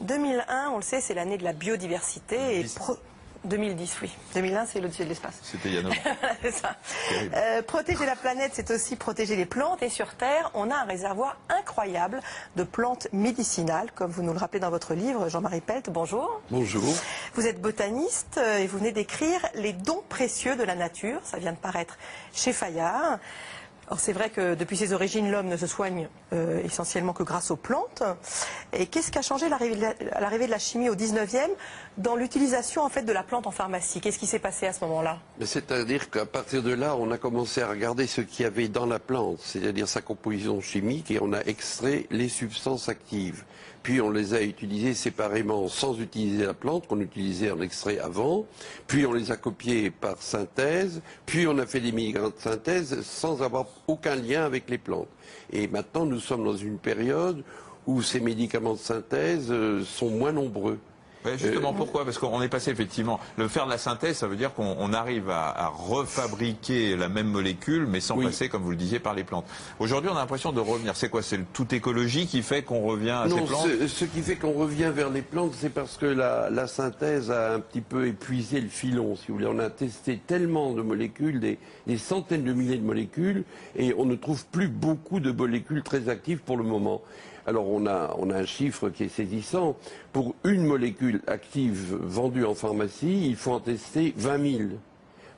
2001, on le sait, c'est l'année de la biodiversité. 2010, oui. 2001, c'est l'Odyssée de l'espace. C'était il y a 9 ans. C'est ça. Protéger la planète, c'est aussi protéger les plantes. Et sur Terre, on a un réservoir incroyable de plantes médicinales, comme vous nous le rappelez dans votre livre, Jean-Marie Pelt. Bonjour. Bonjour. Vous êtes botaniste et vous venez d'écrire Les dons précieux de la nature. Ça vient de paraître chez Fayard. Alors c'est vrai que depuis ses origines, l'homme ne se soigne essentiellement que grâce aux plantes. Et qu'est-ce qui a changé à l'arrivée de la chimie au 19e dans l'utilisation en fait de la plante en pharmacie? Qu'est-ce qui s'est passé à ce moment-là? C'est-à-dire qu'à partir de là, on a commencé à regarder ce qu'il y avait dans la plante, c'est-à-dire sa composition chimique, et on a extrait les substances actives. Puis on les a utilisées séparément sans utiliser la plante, qu'on utilisait en extrait avant. Puis on les a copiées par synthèse. Puis on a fait des milligrammes de synthèse sans avoir aucun lien avec les plantes. Et maintenant, nous sommes dans une période où ces médicaments de synthèse sont moins nombreux. Ouais, justement, pourquoi? Parce qu'on est passé effectivement, le faire de la synthèse, ça veut dire qu'on arrive à refabriquer la même molécule, mais sans passer, comme vous le disiez, par les plantes. Aujourd'hui, on a l'impression de revenir. C'est quoi? C'est le tout écologie qui fait qu'on revient à ces plantes? Non, ce qui fait qu'on revient vers les plantes, c'est parce que la synthèse a un petit peu épuisé le filon, si vous voulez. On a testé tellement de molécules, des centaines de milliers de molécules, et on ne trouve plus beaucoup de molécules très actives pour le moment. Alors on a un chiffre qui est saisissant. Pour une molécule active vendue en pharmacie, il faut en tester 20 000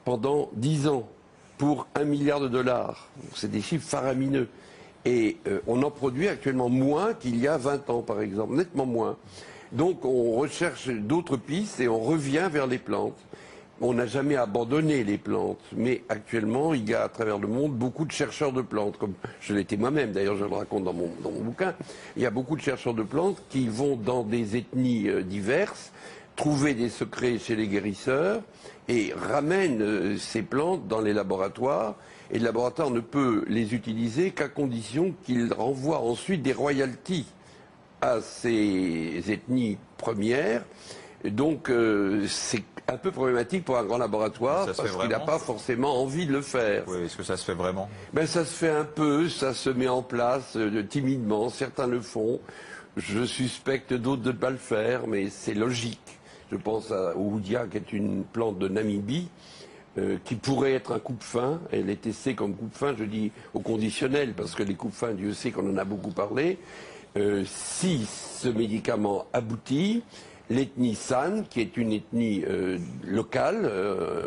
pendant 10 ans pour 1 milliard de dollars. C'est des chiffres faramineux. Et on en produit actuellement moins qu'il y a 20 ans, par exemple, nettement moins. Donc on recherche d'autres pistes et on revient vers les plantes. On n'a jamais abandonné les plantes, mais actuellement, il y a à travers le monde beaucoup de chercheurs de plantes, comme je l'étais moi-même, d'ailleurs je le raconte dans mon bouquin. Il y a beaucoup de chercheurs de plantes qui vont dans des ethnies diverses, trouver des secrets chez les guérisseurs et ramènent ces plantes dans les laboratoires. Et le laboratoire ne peut les utiliser qu'à condition qu'il renvoie ensuite des royalties à ces ethnies premières. Donc c'est un peu problématique pour un grand laboratoire parce qu'il n'a pas forcément envie de le faire. Oui, est-ce que ça se fait vraiment? Ben, ça se fait un peu, ça se met en place timidement, certains le font. Je suspecte d'autres de ne pas le faire, mais c'est logique. Je pense à Oudia, qui est une plante de Namibie, qui pourrait être un coupe-faim. Elle est testée comme coupe-faim, je dis au conditionnel, parce que les coupe-faim, Dieu sait qu'on en a beaucoup parlé. Si ce médicament aboutit, l'ethnie San, qui est une ethnie locale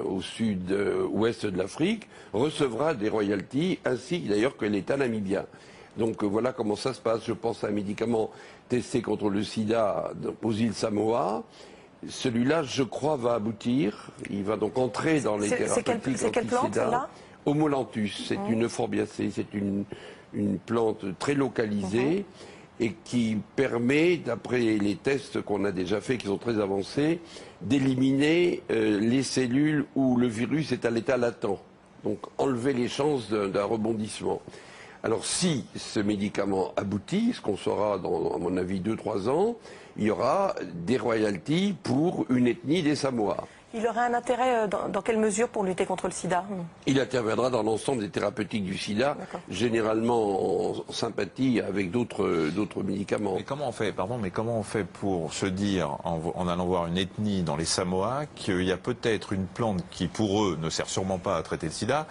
au sud-ouest de l'Afrique, recevra des royalties, ainsi d'ailleurs que l'État namibien. Donc voilà comment ça se passe. Je pense à un médicament testé contre le sida aux îles Samoa. Celui-là, je crois, va aboutir. Il va donc entrer dans les thérapeutiques anti-sida. Homolanthus, c'est une euphorbiacée, c'est une plante très localisée. Et qui permet, d'après les tests qu'on a déjà faits, qui sont très avancés, d'éliminer les cellules où le virus est à l'état latent. Donc enlever les chances d'un rebondissement. Alors si ce médicament aboutit, ce qu'on saura dans, à mon avis, 2-3 ans, il y aura des royalties pour une ethnie des Samoa. Il aurait un intérêt dans quelle mesure pour lutter contre le sida? Il interviendra dans l'ensemble des thérapeutiques du sida, généralement en sympathie avec d'autres médicaments. Mais comment on fait, pardon, mais comment on fait pour se dire, en allant voir une ethnie dans les Samoa, qu'il y a peut-être une plante qui, pour eux, ne sert sûrement pas à traiter le sida,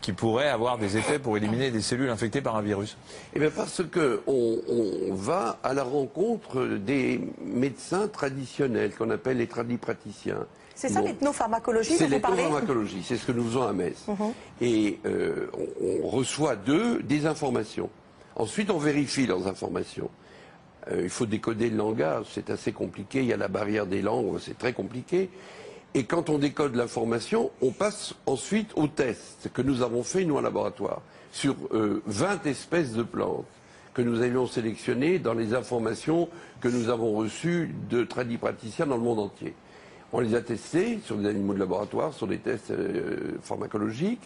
qui pourrait avoir des effets pour éliminer des cellules infectées par un virus? Eh bien parce qu'on va à la rencontre des médecins traditionnels, qu'on appelle les tradipraticiens. C'est ça l'ethnopharmacologie dont vous parlez? C'est l'ethnopharmacologie, c'est ce que nous faisons à Metz. Et on reçoit d'eux des informations. Ensuite, on vérifie leurs informations. Il faut décoder le langage, c'est assez compliqué, il y a la barrière des langues, c'est très compliqué. Et quand on décode l'information, on passe ensuite au test que nous avons fait, nous, en laboratoire, sur 20 espèces de plantes que nous avions sélectionnées dans les informations que nous avons reçues de tradipraticiens dans le monde entier. On les a testés sur des animaux de laboratoire, sur des tests pharmacologiques,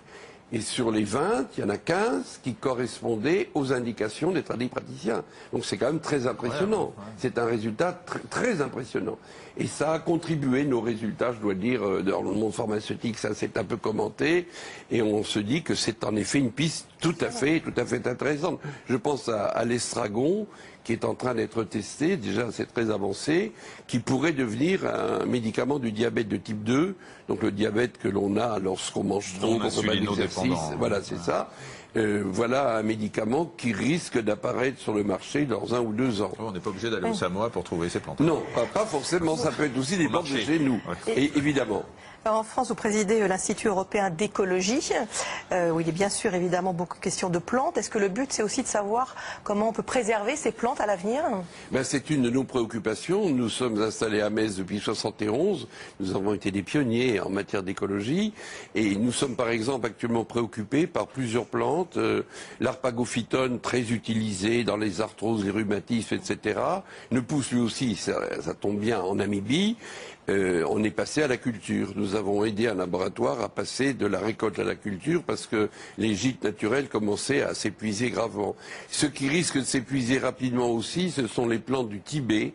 et sur les 20, il y en a 15 qui correspondaient aux indications des tradipraticiens. Donc c'est quand même très impressionnant. C'est un résultat très impressionnant. Et ça a contribué, nos résultats, je dois dire, dans le monde pharmaceutique, ça s'est un peu commenté, et on se dit que c'est en effet une piste Tout à fait intéressante. Je pense à l'estragon, qui est en train d'être testé, déjà c'est très avancé, qui pourrait devenir un médicament du diabète de type 2, donc le diabète que l'on a lorsqu'on mange trop, qu'on fait pas d'exercice. Voilà, c'est ça. Voilà un médicament qui risque d'apparaître sur le marché dans 1 ou 2 ans. On n'est pas obligé d'aller au Samoa pour trouver ces plantes. Non, pas forcément, ça peut être aussi des plantes de chez nous, et évidemment. Alors en France, vous présidez l'Institut européen d'écologie, où il est bien sûr évidemment beaucoup question de plantes. Est-ce que le but, c'est aussi de savoir comment on peut préserver ces plantes à l'avenir? C'est une de nos préoccupations. Nous sommes installés à Metz depuis 1971. Nous avons été des pionniers en matière d'écologie. Et nous sommes par exemple actuellement préoccupés par plusieurs plantes. L'arpagophytone, très utilisé dans les arthroses, les rhumatismes, etc., ne pousse lui aussi, ça tombe bien, en Namibie. On est passé à la culture. Nous avons aidé un laboratoire à passer de la récolte à la culture parce que les gîtes naturels commençaient à s'épuiser gravement. Ce qui risque de s'épuiser rapidement aussi, ce sont les plantes du Tibet,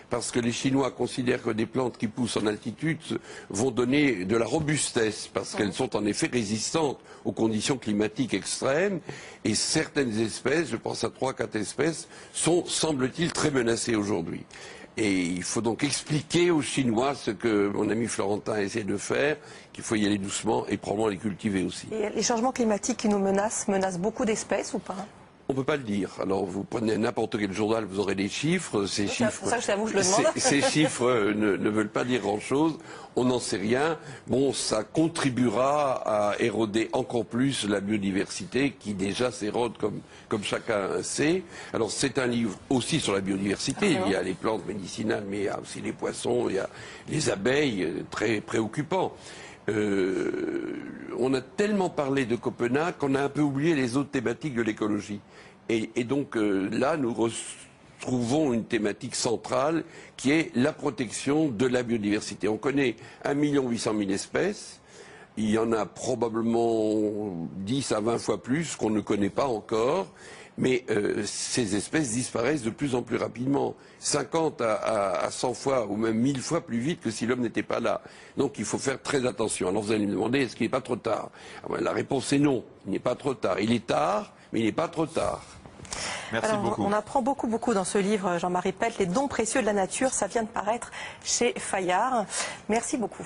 parce que les Chinois considèrent que des plantes qui poussent en altitude vont donner de la robustesse, parce qu'elles sont en effet résistantes aux conditions climatiques extrêmes. Et certaines espèces, je pense à 3-4 espèces, sont, semble-t-il, très menacées aujourd'hui. Et il faut donc expliquer aux Chinois ce que mon ami Florentin essaie de faire, qu'il faut y aller doucement et probablement les cultiver aussi. Et les changements climatiques qui nous menacent beaucoup d'espèces ou pas? On ne peut pas le dire. Alors vous prenez n'importe quel journal, vous aurez des chiffres. Ces chiffres, c'est ça que je t'avoue, je le demande. Ces chiffres ne veulent pas dire grand-chose. On n'en sait rien. Bon, ça contribuera à éroder encore plus la biodiversité qui déjà s'érode comme chacun sait. Alors c'est un livre aussi sur la biodiversité. Il y a les plantes médicinales, mais il y a aussi les poissons, il y a les abeilles, très préoccupant. On a tellement parlé de Copenhague qu'on a un peu oublié les autres thématiques de l'écologie. Et donc là, nous retrouvons une thématique centrale qui est la protection de la biodiversité. On connaît 1 800 000 espèces. Il y en a probablement 10 à 20 fois plus qu'on ne connaît pas encore. Mais ces espèces disparaissent de plus en plus rapidement, 50 à 100 fois ou même 1000 fois plus vite que si l'homme n'était pas là. Donc il faut faire très attention. Alors vous allez me demander, est-ce qu'il n'est pas trop tard? La réponse est non, il n'est pas trop tard. Il est tard, mais il n'est pas trop tard. Merci beaucoup. On apprend beaucoup dans ce livre, Jean-Marie Pelt, Les dons précieux de la nature. Ça vient de paraître chez Fayard. Merci beaucoup.